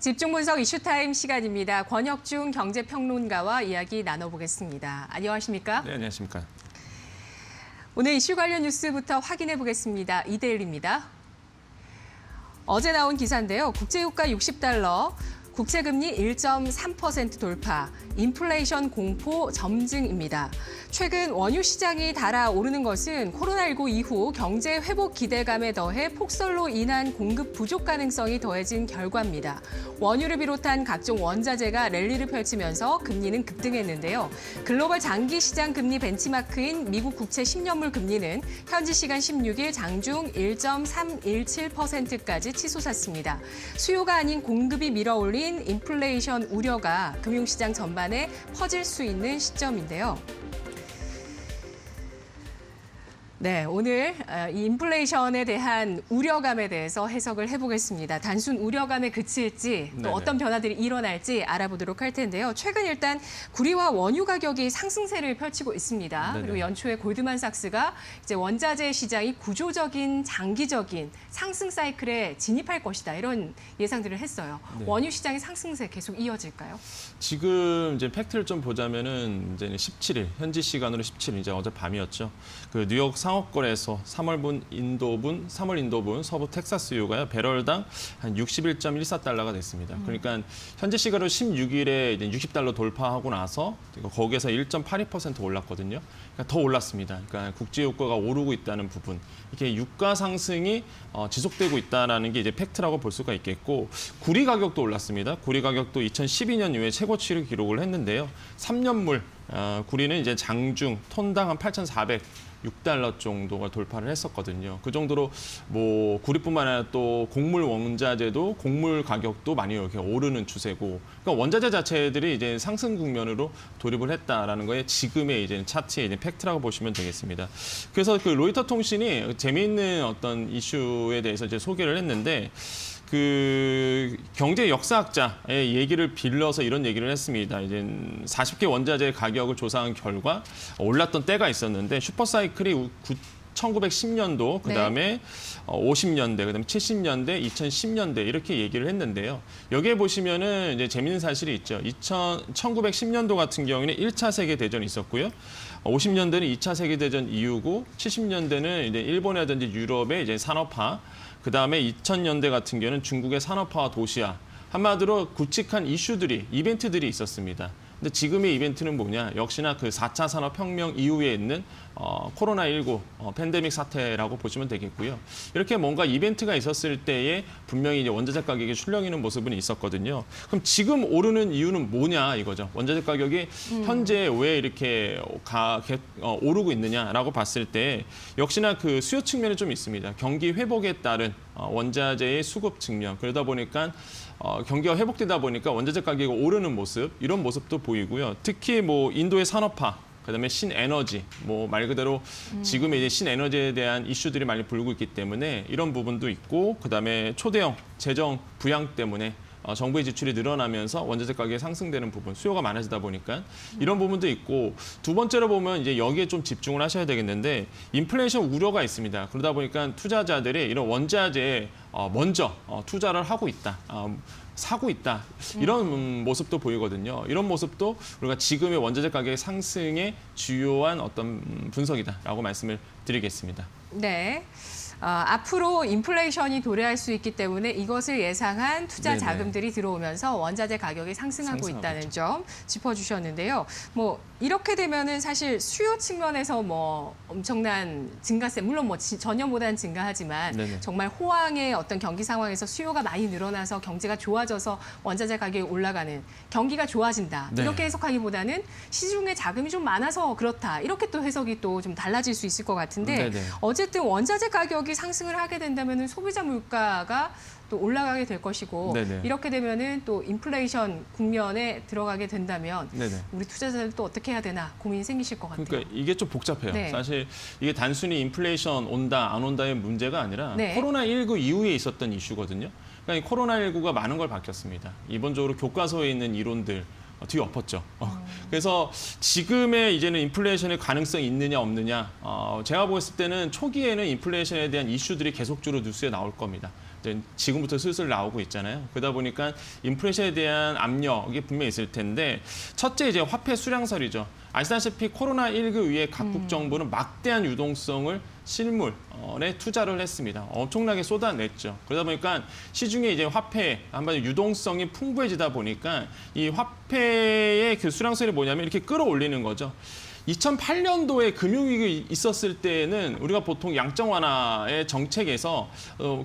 집중 분석 이슈타임 시간입니다. 권혁중 경제평론가와 이야기 나눠보겠습니다. 안녕하십니까? 네, 안녕하십니까? 오늘 이슈 관련 뉴스부터 확인해 보겠습니다. 이데일리입니다. 어제 나온 기사인데요. 국제유가 60달러, 국채금리 1.3% 돌파, 인플레이션 공포 점증입니다. 최근 원유 시장이 달아오르는 것은 코로나19 이후 경제 회복 기대감에 더해 폭설로 인한 공급 부족 가능성이 더해진 결과입니다. 원유를 비롯한 각종 원자재가 랠리를 펼치면서 금리는 급등했는데요. 글로벌 장기 시장 금리 벤치마크인 미국 국채 10년물 금리는 현지 시간 16일 장중 1.317%까지 치솟았습니다. 수요가 아닌 공급이 밀어올린 인플레이션 우려가 금융시장 전반에 퍼질 수 있는 시점인데요. 네, 오늘 이 인플레이션에 대한 우려감에 대해서 해석을 해보겠습니다. 단순 우려감에 그칠지 또 네네. 어떤 변화들이 일어날지 알아보도록 할 텐데요. 최근 일단 구리와 원유 가격이 상승세를 펼치고 있습니다. 네네. 그리고 연초에 골드만삭스가 이제 원자재 시장이 구조적인 장기적인 상승 사이클에 진입할 것이다 이런 예상들을 했어요. 네. 원유 시장의 상승세 계속 이어질까요? 지금 이제 팩트를 좀 보자면은 이제 17일 현지 시간으로 17일 이제 어제 밤이었죠. 그 뉴욕 상업거래소 3월 인도분 서부 텍사스유가요 배럴당 한 61.14달러가 됐습니다. 그러니까 현지 시간으로 16일에 이제 60달러 돌파하고 나서 거기에서 1.82% 올랐거든요. 그러니까 더 올랐습니다. 그러니까 국제 유가가 오르고 있다는 부분, 이렇게 유가 상승이 지속되고 있다는 게 이제 팩트라고 볼 수가 있겠고, 구리 가격도 올랐습니다. 구리 가격도 2012년 이후에 최고치를 기록을 했는데요. 3년물 구리는 이제 장중 톤당 한 8,406달러 정도가 돌파를 했었거든요. 그 정도로 뭐 구리뿐만 아니라 또 곡물 원자재도 곡물 가격도 많이 이렇게 오르는 추세고, 그러니까 원자재 자체들이 이제 상승 국면으로 돌입을 했다라는 거에 지금의 이제 차트의 이제 팩트라고 보시면 되겠습니다. 그래서 그 로이터 통신이 재미있는 어떤 이슈에 대해서 이제 소개를 했는데, 그 경제 역사학자의 얘기를 빌려서 이런 얘기를 했습니다. 이제 40개 원자재 가격을 조사한 결과 올랐던 때가 있었는데, 슈퍼사이클이 1910년도, 그다음에 50년대, 그다음에 70년대, 2010년대 이렇게 얘기를 했는데요. 여기에 보시면은 이제 재미있는 사실이 있죠. 1910년도 같은 경우에는 1차 세계 대전이 있었고요. 50년대는 2차 세계 대전 이후고, 70년대는 이제 일본이라든지 유럽의 이제 산업화, 그다음에 2000년대 같은 경우는 중국의 산업화와 도시화, 한마디로 굵직한 이슈들이, 이벤트들이 있었습니다. 근데 지금의 이벤트는 뭐냐? 역시나 그 4차 산업혁명 이후에 있는 코로나19 팬데믹 사태라고 보시면 되겠고요. 이렇게 뭔가 이벤트가 있었을 때에 분명히 이제 원자재 가격이 출렁이는 모습은 있었거든요. 그럼 지금 오르는 이유는 뭐냐 이거죠. 원자재 가격이 현재 왜 이렇게 오르고 있느냐라고 봤을 때 역시나 그 수요 측면이 좀 있습니다. 경기 회복에 따른 원자재의 수급 측면, 그러다 보니까 경기가 회복되다 보니까 원자재 가격이 오르는 모습, 이런 모습도 보이고요. 특히 뭐 인도의 산업화, 그다음에 신에너지, 뭐 말 그대로 지금의 이제 신에너지에 대한 이슈들이 많이 불고 있기 때문에 이런 부분도 있고, 그다음에 초대형 재정 부양 때문에 정부의 지출이 늘어나면서 원자재 가격이 상승되는 부분, 수요가 많아지다 보니까 이런 부분도 있고, 두 번째로 보면 이제 여기에 좀 집중을 하셔야 되겠는데, 인플레이션 우려가 있습니다. 그러다 보니까 투자자들이 이런 원자재에 먼저 투자를 하고 있다. 사고 있다. 이런 모습도 보이거든요. 이런 모습도 우리가 지금의 원자재 가격의 상승의 주요한 어떤 분석이다라고 말씀을 드리겠습니다. 네. 앞으로 인플레이션이 도래할 수 있기 때문에 이것을 예상한 투자 네네. 자금들이 들어오면서 원자재 가격이 상승하고 있다는 점 짚어주셨는데요. 뭐 이렇게 되면은 사실 수요 측면에서 뭐 엄청난 증가세, 물론 뭐 전년보다는 증가하지만 네네. 정말 호황의 어떤 경기 상황에서 수요가 많이 늘어나서 경제가 좋아져서 원자재 가격이 올라가는, 경기가 좋아진다. 네. 이렇게 해석하기보다는 시중에 자금이 좀 많아서 그렇다. 이렇게 또 해석이 또 좀 달라질 수 있을 것 같은데, 네네. 어쨌든 원자재 가격이 상승을 하게 된다면 소비자 물가가 또 올라가게 될 것이고, 네네. 이렇게 되면은 또 인플레이션 국면에 들어가게 된다면 네네. 우리 투자자들 또 어떻게 해야 되나 고민이 생기실 것 같아요. 그러니까 이게 좀 복잡해요. 네. 사실 이게 단순히 인플레이션 온다 안 온다의 문제가 아니라 네. 코로나19 이후에 있었던 이슈거든요. 그러니까 이 코로나19가 많은 걸 바뀌었습니다. 이번적으로 교과서에 있는 이론들 뒤엎었죠. 그래서 지금의 이제는 인플레이션의 가능성이 있느냐 없느냐, 제가 보았을 때는 초기에는 인플레이션에 대한 이슈들이 계속적으로 뉴스에 나올 겁니다. 이제 지금부터 슬슬 나오고 있잖아요. 그러다 보니까 인플레이션에 대한 압력이 분명히 있을 텐데 첫째 이제 화폐 수량설이죠. 아시다시피 코로나19 이후에 각국 정부는 막대한 유동성을 실물에 투자를 했습니다. 엄청나게 쏟아냈죠. 그러다 보니까 시중에 이제 화폐 한마디로 유동성이 풍부해지다 보니까 이 화폐의 그 수량설이 뭐냐면 이렇게 끌어올리는 거죠. 2008년도에 금융위기 있었을 때는 우리가 보통 양적 완화의 정책에서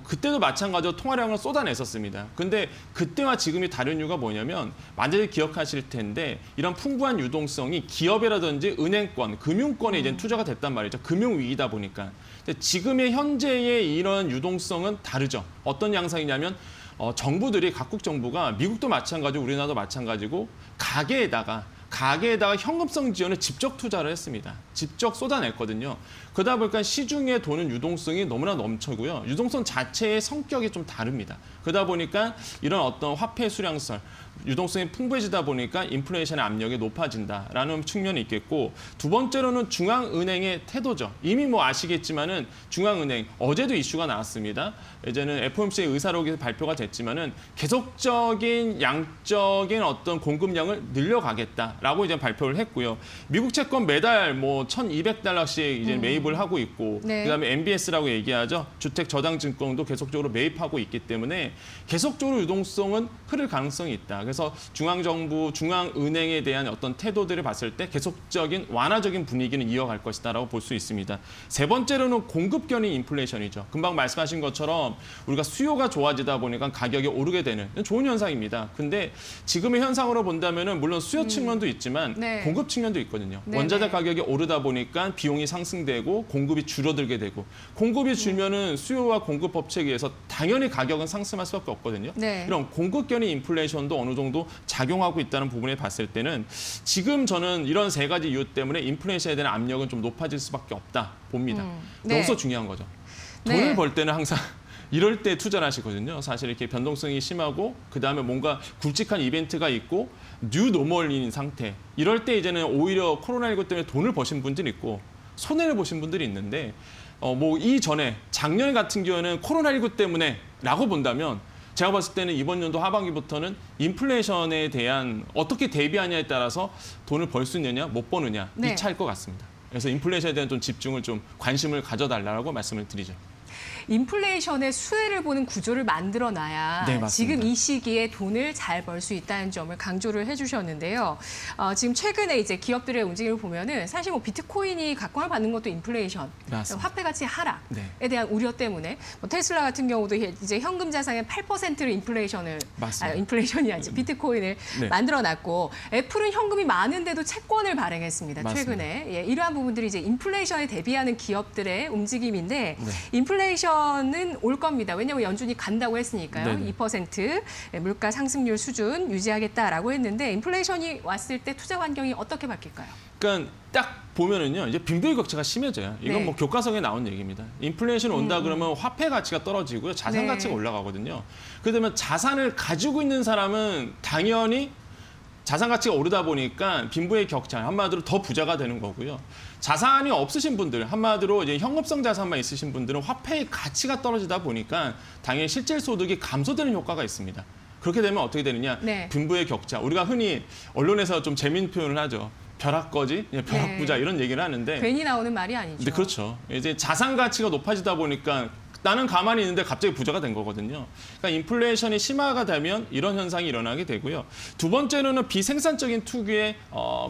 그때도 마찬가지로 통화량을 쏟아냈었습니다. 근데 그때와 지금이 다른 이유가 뭐냐면 많이들 기억하실 텐데 이런 풍부한 유동성이 기업이라든지 은행권, 금융권에 이제 투자가 됐단 말이죠. 금융위기다 보니까. 근데 지금의 현재의 이런 유동성은 다르죠. 어떤 양상이냐면 정부들이 각국 정부가 미국도 마찬가지고 우리나라도 마찬가지고 가계에다가 현금성 지원을 직접 투자를 했습니다. 직접 쏟아냈거든요. 그러다 보니까 시중에 도는 유동성이 너무나 넘쳐고요. 유동성 자체의 성격이 좀 다릅니다. 그러다 보니까 이런 어떤 화폐 수량설, 유동성이 풍부해지다 보니까 인플레이션의 압력이 높아진다라는 측면이 있겠고 두 번째로는 중앙은행의 태도죠. 이미 뭐 아시겠지만은 중앙은행 어제도 이슈가 나왔습니다. 이제는 FOMC의 의사록이 발표가 됐지만은 계속적인 양적인 어떤 공급량을 늘려가겠다라고 이제 발표를 했고요. 미국 채권 매달 뭐 1,200달러씩 이제 매입을 하고 있고 네. 그다음에 MBS라고 얘기하죠. 주택 저당 증권도 계속적으로 매입하고 있기 때문에 계속적으로 유동성은 흐를 가능성이 있다. 그래서 중앙정부, 중앙은행에 대한 어떤 태도들을 봤을 때 계속적인 완화적인 분위기는 이어갈 것이다라고 볼 수 있습니다. 세 번째로는 공급견인 인플레이션이죠. 금방 말씀하신 것처럼 우리가 수요가 좋아지다 보니까 가격이 오르게 되는 좋은 현상입니다. 근데 지금의 현상으로 본다면은 물론 수요 측면도 있지만 네. 공급 측면도 있거든요. 네, 원자재 네. 가격이 오르다 보니까 비용이 상승되고 공급이 줄어들게 되고 공급이 줄면은 수요와 공급 법칙에 의해서 당연히 가격은 상승할 수밖에 없거든요. 네. 이런 공급견인 인플레이션도 어느 정도 작용하고 있다는 부분에 봤을 때는 지금 저는 이런 세 가지 이유 때문에 인플레이션에 대한 압력은 좀 높아질 수밖에 없다 봅니다. 네. 여기서 중요한 거죠. 네. 돈을 벌 때는 항상 이럴 때 투자를 하시거든요. 사실 이렇게 변동성이 심하고 그다음에 뭔가 굵직한 이벤트가 있고 뉴 노멀인 상태. 이럴 때 이제는 오히려 코로나19 때문에 돈을 버신 분들이 있고 손해를 보신 분들이 있는데 뭐 이전에 작년 같은 경우에는 코로나19 때문에라고 본다면 제가 봤을 때는 이번 연도 하반기부터는 인플레이션에 대한 어떻게 대비하냐에 따라서 돈을 벌 수 있느냐 못 버느냐 네. 이 차일 것 같습니다. 그래서 인플레이션에 대한 좀 집중을 좀 관심을 가져달라고 말씀을 드리죠. 인플레이션의 수혜를 보는 구조를 만들어놔야 네, 맞습니다. 지금 이 시기에 돈을 잘 벌 수 있다는 점을 강조를 해주셨는데요. 지금 최근에 이제 기업들의 움직임을 보면은 사실 뭐 비트코인이 각광을 받는 것도 인플레이션, 맞습니다. 화폐 가치 하락에 네. 대한 우려 때문에 뭐 테슬라 같은 경우도 이제 현금 자산의 8%를 맞습니다. 인플레이션이 아니죠. 비트코인을 네. 만들어놨고 애플은 현금이 많은데도 채권을 발행했습니다. 맞습니다. 최근에 예, 이러한 부분들이 이제 인플레이션에 대비하는 기업들의 움직임인데 네. 인플레이션은 올 겁니다. 왜냐하면 연준이 간다고 했으니까요. 네네. 2% 물가 상승률 수준 유지하겠다라고 했는데 인플레이션이 왔을 때 투자 환경이 어떻게 바뀔까요? 그러니까 딱 보면은요, 이제 빈부격차가 심해져요. 이건 네. 뭐 교과서에 나온 얘기입니다. 인플레이션 온다 그러면 화폐 가치가 떨어지고요, 자산 네. 가치가 올라가거든요. 그러면 자산을 가지고 있는 사람은 당연히 자산 가치가 오르다 보니까 빈부의 격차, 한마디로 더 부자가 되는 거고요. 자산이 없으신 분들, 한마디로 이제 현금성 자산만 있으신 분들은 화폐의 가치가 떨어지다 보니까 당연히 실질 소득이 감소되는 효과가 있습니다. 그렇게 되면 어떻게 되느냐? 네. 빈부의 격차. 우리가 흔히 언론에서 좀 재미있는 표현을 하죠. 벼락거지, 벼락부자 네. 이런 얘기를 하는데. 괜히 나오는 말이 아니죠. 근데 그렇죠. 이제 자산 가치가 높아지다 보니까 나는 가만히 있는데 갑자기 부자가 된 거거든요. 그러니까 인플레이션이 심화가 되면 이런 현상이 일어나게 되고요. 두 번째로는 비생산적인 투기에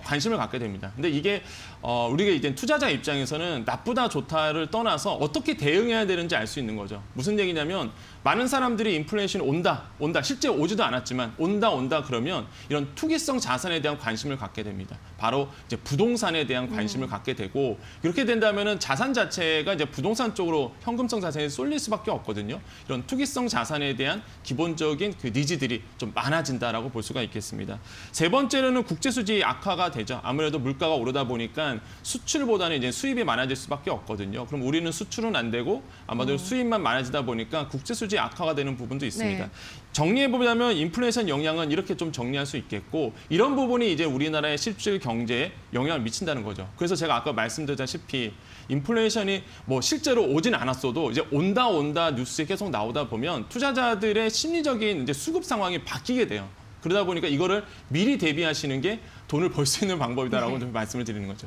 관심을 갖게 됩니다. 근데 이게 우리가 이제 투자자 입장에서는 나쁘다 좋다를 떠나서 어떻게 대응해야 되는지 알 수 있는 거죠. 무슨 얘기냐면 많은 사람들이 인플레이션이 온다. 실제 오지도 않았지만 온다 그러면 이런 투기성 자산에 대한 관심을 갖게 됩니다. 바로 이제 부동산에 대한 관심을 갖게 되고 이렇게 된다면은 자산 자체가 이제 부동산 쪽으로 현금성 자산이 쏠릴 수밖에 없거든요. 이런 투기성 자산에 대한 기본적인 그 니즈들이 좀 많아진다라고 볼 수가 있겠습니다. 세 번째로는 국제 수지 악화가 되죠. 아무래도 물가가 오르다 보니까 수출보다는 이제 수입이 많아질 수밖에 없거든요. 그럼 우리는 수출은 안 되고 아마도 수입만 많아지다 보니까 국제 수지 수지 악화가 되는 부분도 있습니다. 네. 정리해보자면 인플레이션 영향은 이렇게 좀 정리할 수 있겠고 이런 부분이 이제 우리나라의 실질 경제에 영향을 미친다는 거죠. 그래서 제가 아까 말씀드렸다시피 인플레이션이 뭐 실제로 오진 않았어도 이제 온다 뉴스에 계속 나오다 보면 투자자들의 심리적인 이제 수급 상황이 바뀌게 돼요. 그러다 보니까 이거를 미리 대비하시는 게 돈을 벌 수 있는 방법이다라고 네. 좀 말씀을 드리는 거죠.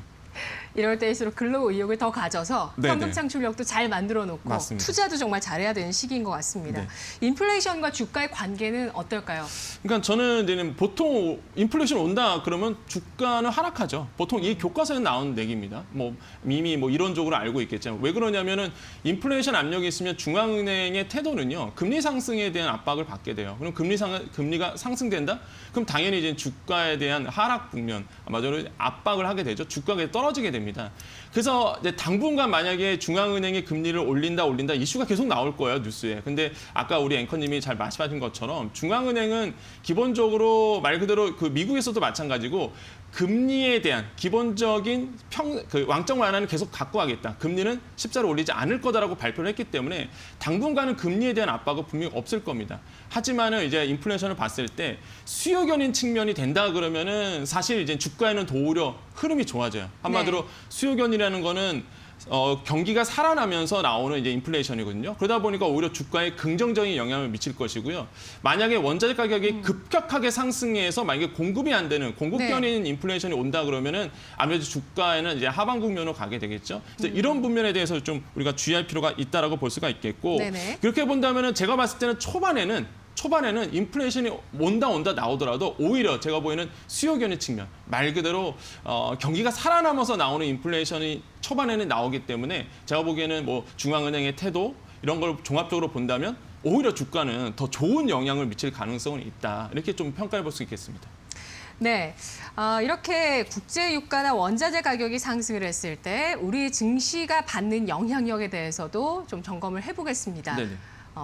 이럴 때일수록 근로 의욕을 더 가져서 네네. 현금 창출력도 잘 만들어 놓고 맞습니다. 투자도 정말 잘해야 되는 시기인 것 같습니다. 네. 인플레이션과 주가의 관계는 어떨까요? 그러니까 저는 이제는 보통 인플레이션 온다 그러면 주가는 하락하죠. 보통 이 교과서에 나오는 얘기입니다. 뭐 이미 뭐 이론적으로 알고 있겠지만 왜 그러냐면은 인플레이션 압력이 있으면 중앙은행의 태도는요 금리 상승에 대한 압박을 받게 돼요. 그럼 금리가 상승된다? 그럼 당연히 이제 주가에 대한 하락 국면 아마도 압박을 하게 되죠. 주가가 떨어지게 됩니다. 그래서 이제 당분간 만약에 중앙은행이 금리를 올린다 이슈가 계속 나올 거예요 뉴스에. 근데 아까 우리 앵커님이 잘 말씀하신 것처럼 중앙은행은 기본적으로 말 그대로 그 미국에서도 마찬가지고 금리에 대한 기본적인 왕적 완화는 계속 갖고 가겠다. 금리는 십자로 올리지 않을 거다라고 발표를 했기 때문에 당분간은 금리에 대한 압박은 분명히 없을 겁니다. 하지만은 이제 인플레이션을 봤을 때 수요 견인 측면이 된다 그러면은 사실 이제 주가에는 더 오히려 흐름이 좋아져요. 한마디로 네. 수요 견이라는 거는 경기가 살아나면서 나오는 이제 인플레이션이거든요. 그러다 보니까 오히려 주가에 긍정적인 영향을 미칠 것이고요. 만약에 원자재 가격이 급격하게 상승해서 만약에 공급이 안 되는 공급견인 인플레이션이 온다 그러면은 아무래도 주가에는 이제 하방 국면으로 가게 되겠죠. 그래서 이런 부분에 대해서 좀 우리가 주의할 필요가 있다라고 볼 수가 있겠고 네네. 그렇게 본다면은 제가 봤을 때는 초반에는 인플레이션이 온다 나오더라도 오히려 제가 보이는 수요 견인 측면 말 그대로 경기가 살아남아서 나오는 인플레이션이 초반에는 나오기 때문에 제가 보기에는 뭐 중앙은행의 태도 이런 걸 종합적으로 본다면 오히려 주가는 더 좋은 영향을 미칠 가능성은 있다 이렇게 좀 평가해 볼 수 있겠습니다. 네, 이렇게 국제 유가나 원자재 가격이 상승을 했을 때 우리 증시가 받는 영향력에 대해서도 좀 점검을 해보겠습니다. 네네.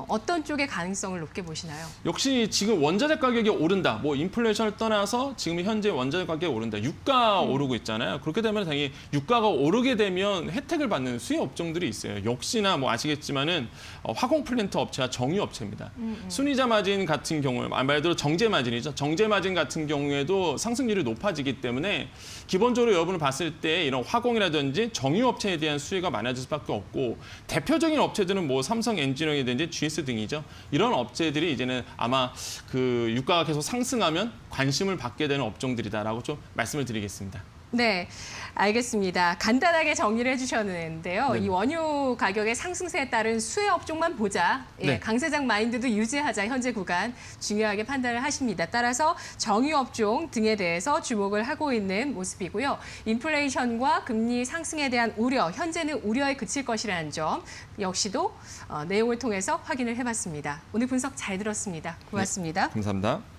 어떤 쪽의 가능성을 높게 보시나요? 역시 지금 원자재 가격이 오른다. 뭐 인플레이션을 떠나서 지금 현재 원자재 가격이 오른다. 유가 오르고 있잖아요. 그렇게 되면 당연히 유가가 오르게 되면 혜택을 받는 수혜 업종들이 있어요. 역시나 뭐 아시겠지만은 화공 플랜트 업체와 정유 업체입니다. 순이자 마진 같은 경우에 말 그대로 정제 마진이죠. 정제 마진 같은 경우에도 상승률이 높아지기 때문에 기본적으로 여러분을 봤을 때 이런 화공이라든지 정유 업체에 대한 수혜가 많아질 수밖에 없고 대표적인 업체들은 뭐 삼성 엔지니어링이든지 GS 등이죠. 이런 업체들이 이제는 아마 그 유가가 계속 상승하면 관심을 받게 되는 업종들이다라고 좀 말씀을 드리겠습니다. 네, 알겠습니다. 간단하게 정리를 해주셨는데요. 네. 이 원유 가격의 상승세에 따른 수혜 업종만 보자. 예, 네. 강세장 마인드도 유지하자. 현재 구간 중요하게 판단을 하십니다. 따라서 정유 업종 등에 대해서 주목을 하고 있는 모습이고요. 인플레이션과 금리 상승에 대한 우려, 현재는 우려에 그칠 것이라는 점 역시도 내용을 통해서 확인을 해봤습니다. 오늘 분석 잘 들었습니다. 고맙습니다. 감사합니다.